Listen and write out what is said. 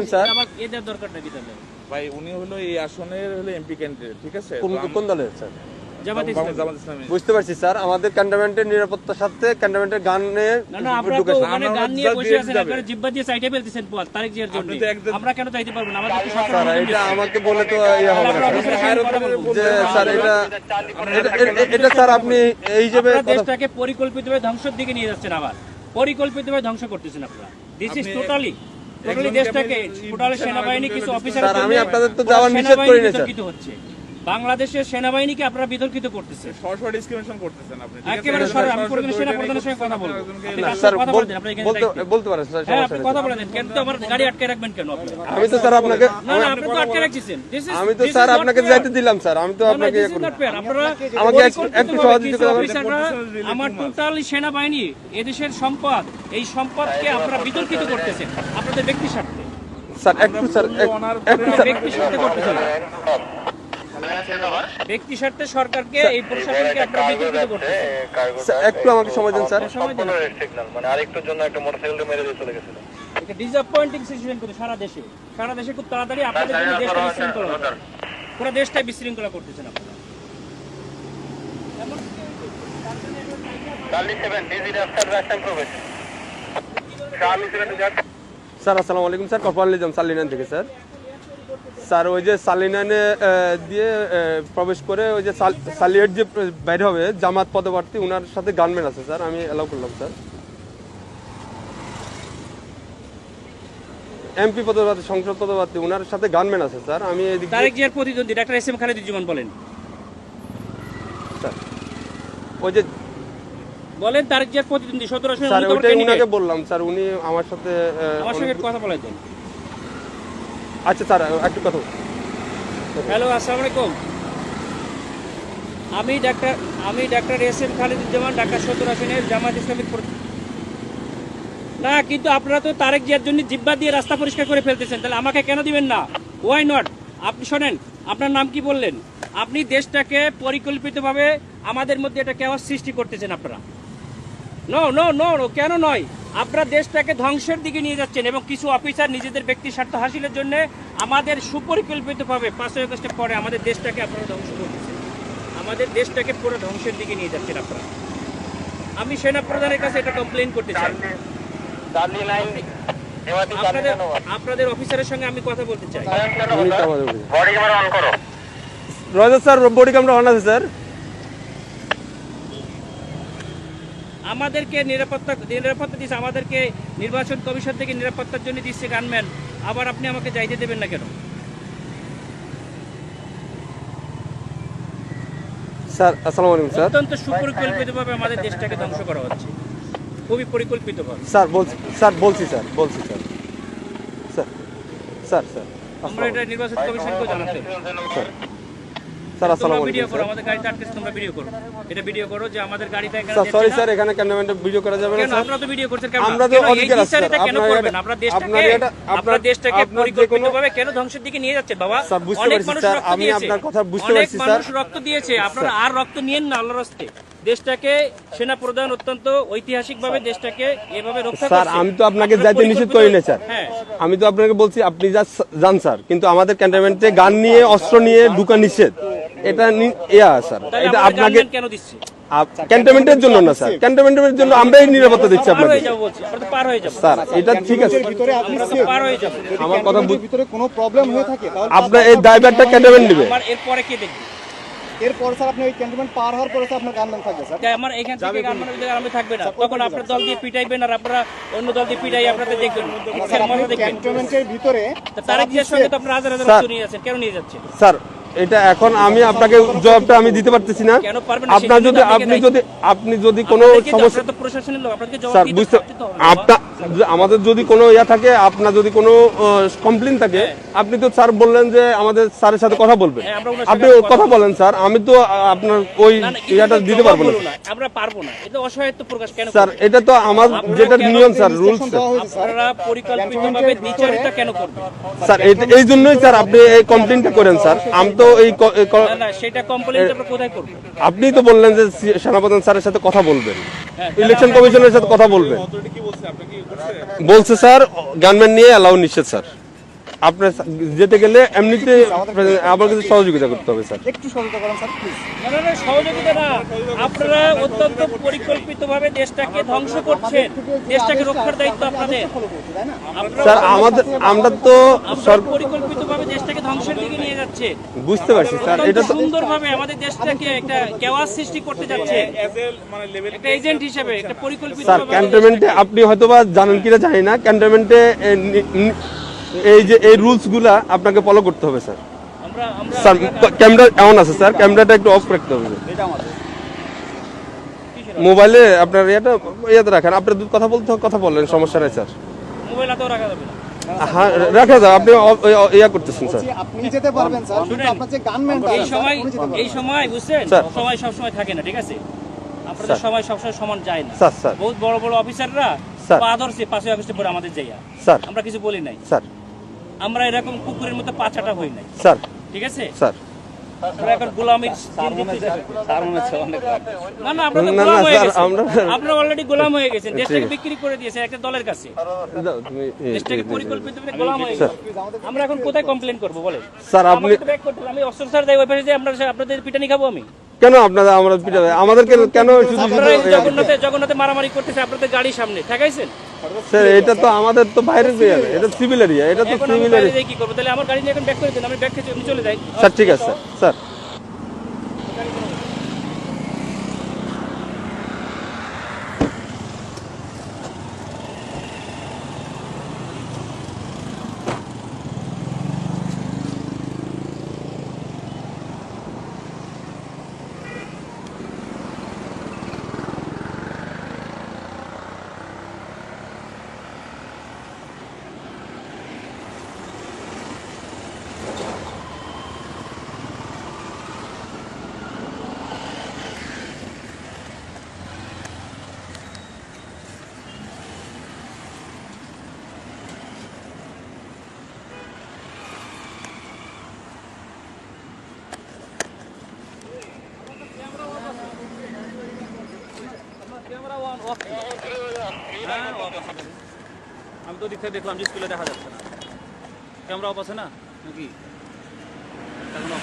Sir আমার এদের দরকারটা কি তাহলে ভাই উনি হলো এই আসনের হলো এমপি ক্যান্ডিডেট, ঠিক আছে? কোন দলের স্যার? জামাত ইসলামী। বুঝতে পারছি স্যার, আমাদের ক্যান্টনমেন্টের নিরাপত্তার সাথে ক্যান্টনমেন্টের গানে না আপনারা তো ওখানে গান নিয়ে বসে আছেন, আপনারা জিব্বা দিয়ে সাইডে ফেলতেছেন পথ তারেক জিয়ার জন্য। আমরা কেন চাইতে পারবো না? আমাদের তো স্যার সরকার এটা আমাকে বলে তো ইয়া হবে না আমরা স্যার। অফিসের সঙ্গে কথা বলবো। যে স্যার এটা স্যার আপনি এই হিসেবে আপনারা দেশটাকে পরিকল্পিতভাবে ধ্বংসের দিকে নিয়ে যাচ্ছেন, আবার পরিকল্পিতভাবে ধ্বংস করতেছেন আপনারা। দিস ইজ টোটালি দেশটাকে টোটালি সেনাবাহিনী কিছু অফিসার স্যার আমি আপনাদের তো যাওয়ার নিষেধ করি না স্যার। বিতর্কিত হচ্ছে বাংলাদেশের সেনাবাহিনীকে আপনারা বিতর্কিত করতেছেন, সরাসরি ডিসক্রিমিনেশন করতেছেন আপনি, ঠিক আছে? একেবারে সরাসরি। আমি কোনোদিন সেনা প্রধানের সঙ্গে কথা বলবো, আপনি না কার স্যার সাথে কথা বলতেন? আপনি এখানে বলতে পারেন স্যার, হ্যাঁ সমস্যা আপনি নেই। কথা বলে দেন। কেন তো আমার গাড়ি আটকে রাখবেন কেন আপনি? আমি তো স্যার আপনাকে না আপনি তো আটকে রাখছেন। আমি তো স্যার আপনাকে যাইতে দিলাম স্যার, আমি তো আপনাকে ইয়ে করি। আপনারা আমাকে একটু সহযোগিতা করবেন। অফিসাররা আমার টোটালি সেনাবাহিনী এদেশের সম্পদ, এই সম্পদকে আপনারা বিতর্কিত করতেছেন আপনাদের ব্যক্তি স্বার্থে। স্যার একটু স্যার একটু স্যার ব্যক্তি স্বার্থে করতেছেন, ব্যক্তি স্বার্থে সরকারকে এই প্রশাসনকে আপনারা বিতর্কিত করতেছেন। একটু আমাকে সময় দিন স্যার। সময় দিন। মানে আরেকটুর জন্য একটা মোটরসাইকেল মেরে দিয়ে চলে গেছিল। এটা ডিসঅ্যাপয়েন্টিং সিচুয়েশন করে সারা দেশে খুব তাড়াতাড়ি আপনাদের জন্য দেশটা বিশৃঙ্খলা হবে। পুরো দেশটাই বিশৃঙ্খলা করতেছেন আপনারা। স্যার আসসালামু আলাইকুম স্যার, কর্পোরাল নিজাম সালিনান থেকে স্যার। স্যার ওই যে সালিনানে দিয়ে প্রবেশ করে ওই যে সালিয়েট যে বাইরে হবে জামাত পদপ্রার্থী, ওনার সাথে গানম্যান আছে স্যার, আমি অ্যালাউ করলাম স্যার। এমপি পদপ্রার্থী, সংসদ পদপ্রার্থী, ওনার সাথে গানম্যান আছে স্যার। আমি এদিকে তারেক জিয়ার প্রতিদ্বন্দ্বী ডাক্তার এস এম খালেদুজ্জামান বলেন স্যার ওই যে বলেন তারেক জিয়ার প্রতিদ্বন্দ্বী 17 আসনে স্যার উনি তো ওইটাই candidate। ওনাকে বললাম স্যার, উনি আমার সাথে আমার সঙ্গে একটু কথা বলাই দেন। আচ্ছা স্যার একটু কথা হ্যালো আসসালামু আলাইকুম, আমি doctor S M Khaleduzzaman, Dhaka 17 আসনের জামাত ইসলামী। না কিন্তু আপনারা তো তারেক জিয়ার জন্য জিব্বা দিয়ে রাস্তা পরিষ্কার করে ফেলতেছেন, তাহলে আমাকে কেন দিবেন না? Why not? আপনি শোনেন, আপনার নাম কি বললেন? আপনি দেশটাকে পরিকল্পিতভাবে আমাদের মধ্যে এটা কেওয়াস সৃষ্টি করতেছেন আপনারা। নো নো নো নো, কেন নয়? আপনারা দেশটাকে ধ্বংসের দিকে নিয়ে যাচ্ছেন এবং কিছু অফিসার নিজেদের ব্যক্তি স্বার্থ হাসিলের জন্য আমাদের সুপরিকল্পিতভাবে 5 আগস্টের পরে আমাদের দেশটাকে আপনারা ধ্বংস করতেছেন, আমাদের দেশটাকে পুরো ধ্বংসের দিকে নিয়ে যাচ্ছেন আপনারা। আমি সেনা প্রধানের কাছে এটা কমপ্লেইন করতে চাই। আপনাদের অফিসারের সঙ্গে আমি কথা বলতে চাই। রয়েছে স্যার, বডি ক্যামেরা অন আছে স্যার। আমাদেরকে নিরাপত্তা দিচ্ছে, আমাদেরকে নির্বাচন কমিশন থেকে নিরাপত্তার জন্য দিচ্ছে গানম্যান, আবার আপনি আমাকে যাইতে দেবেন না কেন? স্যার আসসালামু আলাইকুম স্যার। অত্যন্ত সুপরিকল্পিতভাবে আমাদের দেশটাকে ধ্বংস করা হচ্ছে, খুবই পরিকল্পিতভাবে। স্যার বলছি স্যার স্যার আমরা এটা নির্বাচন কমিশনকে জানাতে স্যার আসসালামু ভিডিও আলাইকুম করো, আমাদের গাড়িতে আটকেছে, তোমরা ভিডিও করো, এটা ভিডিও করো যে আমাদের গাড়িটা এখানে স্যার। সরি যাচ্ছে স্যার, না। এখানে ক্যামেরাম্যান ভিডিও করা যাবে না কেন স্যার। আপনারা তো ভিডিও করছেন কেন? আমরা তো কেন এই অধিকার আছে বিচারিতা স্যার। কেন আপনার করবেন? এটা- আপনারা আপনার এটা- আপনারা দেশটাকে আপনার যে কোনো- পরিকল্পিতভাবে কেন ধ্বংসের দিকে নিয়ে যাচ্ছেন বাবা? স্যার বুঝতে অনেক পারছি মানুষ স্যার, রক্ত আমি দিয়েছে, আপনার কথা বুঝতে অনেক পারছি স্যার। মানুষ রক্ত দিয়েছে, আপনারা আর রক্ত নিয়েন না আল্লাহর রাস্তে। দেশটাকে সেনা প্রধান অত্যন্ত ঐতিহাসিকভাবে দেশটাকে এভাবে রক্ষা করছে। স্যার আমি তো আপনাকে আপনারা যাইতে নিষেধ করি না স্যার। হ্যাঁ আমি তো আপনাকে বলছি আপনি যান স্যার, কিন্তু আমাদের ক্যান্টনমেন্টে গান নিয়ে অস্ত্র নিয়ে ঢুকা নিষেধ, এটা স্যার। তাহলে এটা আমাদের আপনাকে গানম্যান কেন দিচ্ছে? ক্যান্টনমেন্টের জন্য না স্যার, ক্যান্টনমেন্টের জন্য আমরাই নিরাপত্তা দিচ্ছি পার আপনাকে হয়ে যাবো বলছি, আমরা তো পার হয়ে যাবো, স্যার। এটা ঠিক আছে, ভিতরে আপনি আমরা তো safe। পার হয়ে যাবো। আমার কথা ক্যান্টনমেন্টের ভিতরে কোনো প্রবলেম হয়ে থাকে তাহলে আপনার এই দায়ভারটা ক্যান্টনমেন্ট নেবে। আমার এরপরে কে দেখবে? এরপর স্যার আপনি ওই ক্যান্টনমেন্ট পার হওয়ার পরে স্যার আপনার গানম্যান থাকবে স্যার। তাই আমার এখান থেকে গানমানের ভিতরে আমি থাকবে না, তখন আপনার দল দিয়ে পিটাইবেন আর আপনারা অন্য দল দিয়ে পিটাই আপনাদের দেখবেন, স্যার আপনি মজা দেখবেন। ক্যান্টনমেন্টের ভিতরে তারেক জিয়ার সঙ্গে তো আপনারা হাজার হাজার স্যার। রক্ত নিয়ে যাচ্ছেন, কেন নিয়ে যাচ্ছেন? স্যার এটা এখন আমি আপনাকে জবাবটা আমি দিতে পারতেছি না। কেন পারবেন না? আপনার যদি আপনি যদি কোনো সমস্যা, আপনারা তো প্রশাসনের লোক, আপনাদেরকে জবাব স্যার দিতে বুঝতে তো হবে বাবা। আপনার আমাদের যদি কোনো ইয়া থাকে, আপনার যদি কোনো কমপ্লেইন থাকে, আপনি তো স্যার বললেন যে আমাদের স্যারের সাথে কথা বলবেন, হ্যাঁ, আমরা ওনার আপনি সাথে কথা বলেন স্যার। আমি তো আপনার ওই না, না, ইয়াটা এটা তো দিতে জবাব পারবো না বলুন না, আমরা পারবো না, এটা অসহায়ত্ব প্রকাশ কেন স্যার। করবেন? এটা তো আমার যেটা নিয়ম স্যার, রুলস দেওয়া হয়েছে স্যার। আপনারা পরিকল্পিতভাবে বিচারিতা কেন করবেন? স্যার। এই জন্যই স্যার আপনি এই কমপ্লেইনটা করেন স্যার। আমি তো না না, সেটা কমপ্লেইন আমরা কোথায় করব? আপনি তো বললেন যে সেনাপ্রধান স্যারের সাথে কথা বলবেন, হ্যাঁ, ইলেকশন কমিশনের সাথে কথা বলবেন। অথরিটি কি বলছে, আপনি কি করছেন? বলছে স্যার গানম্যান নিয়ে অ্যালাউ নিষেধ স্যার। আপনার যেতে গেলে এমনিতে আমার কাছে সহযোগিতা করতে হবে স্যার। একটু সহযোগিতা করেন স্যার প্লিজ। না, সহযোগিতা না, আপনারা অত্যন্ত পরিকল্পিতভাবে দেশটাকে ধ্বংস করছেন, দেশটাকে রক্ষার দায়িত্ব আপনাদের। তাই না? আপনারা স্যার আমরা তো পরিকল্পিতভাবে দেশটাকে ধ্বংসের দিকে নিয়ে যাচ্ছে, বুঝতে পারছি স্যার, এটা তো সুন্দরভাবে আমাদের দেশটাকে একটা কেওয়াস সৃষ্টি করতে যাচ্ছে মানে লেভেল একটা এজেন্ট হিসেবে, একটা পরিকল্পিত স্যার ক্যান্টনমেন্টে আপনি হয়তোবা জানেন কিনা জানি না, ক্যান্টনমেন্টে এই যে এই রুলস গুলা আপনাকে ফলো করতে হবে স্যার। স্যার ক্যামেরা এমন আছে স্যার, ক্যামেরাটা একটু অফ রাখতে হবে। মোবাইলে আপনার ইয়াতে রাখেন, আপনার কথা বললেন, সমস্যা নাই স্যার। মোবাইল হাতেও রাখা যাবে না। হ্যাঁ রাখা যাবে, আপনি ইয়া করতেছেন স্যার। আপনি যেতে পারবেন স্যার, কিন্তু শুনেন, আপনার যে গানম্যান এই সময় বুঝছেন, স্যার। সময় সবসময় থাকে না, ঠিক আছে? আপনাদের সময় সবসময় সমান যায় না। স্যার বহুত বড় বড় অফিসাররা স্যার। আদর্শে 5ই আগস্টে পরে আমাদের যাইয়া, স্যার আমরা কিছু বলি নাই, স্যার আমরা এরকম কুকুরের মতো পাছাটা হই নাই, স্যার ঠিক আছে? স্যার আমরা এখন গোলামির না, আপনারা তো না, গোলাম হয়ে স্যার, গেছেন। আমরা- আপনারা অলরেডি গোলাম হয়ে গেছেন, দেশটাকে ঠিক। বিক্রি করে দিয়েছেন একটা দলের কাছে, দাও, তুমি দেশটাকে পরিকল্পিতভাবে গোলাম হয়ে গেছে। আমরা এখন কোথায় কমপ্লেন করবো বলেন? স্যার আপনি আমাকে তো back করতে হবে। আমি অস্ত্র স্যার দেয় ওই পাশে যে আপনাদের পিটানি খাবো আমি? কেন আপনারা আমরা পিটাবে আমাদেরকে কেন শুধু আপনারা এই জগন্নাথে মারামারি করতেছে আপনাদের গাড়ির সামনে ঠেকাইছেন। স্যার এটা তো আমাদের তো বাইরের এরিয়া, এটা সিভিল এরিয়া, এটা তো এখন আমি সিভিল বাইরে এরিয়া। যেয়ে কি করবো? তাহলে আমার গাড়ি নিয়ে এখন ব্যাক করে দিন, আমি ব্যাক খেতে চলে যাই। স্যার ঠিক আছে স্যার। আমি তো দিক থেকে দেখলাম যে স্কুলে দেখা যাচ্ছে না, ক্যামেরা অফ আছে না নাকি? এখন অফ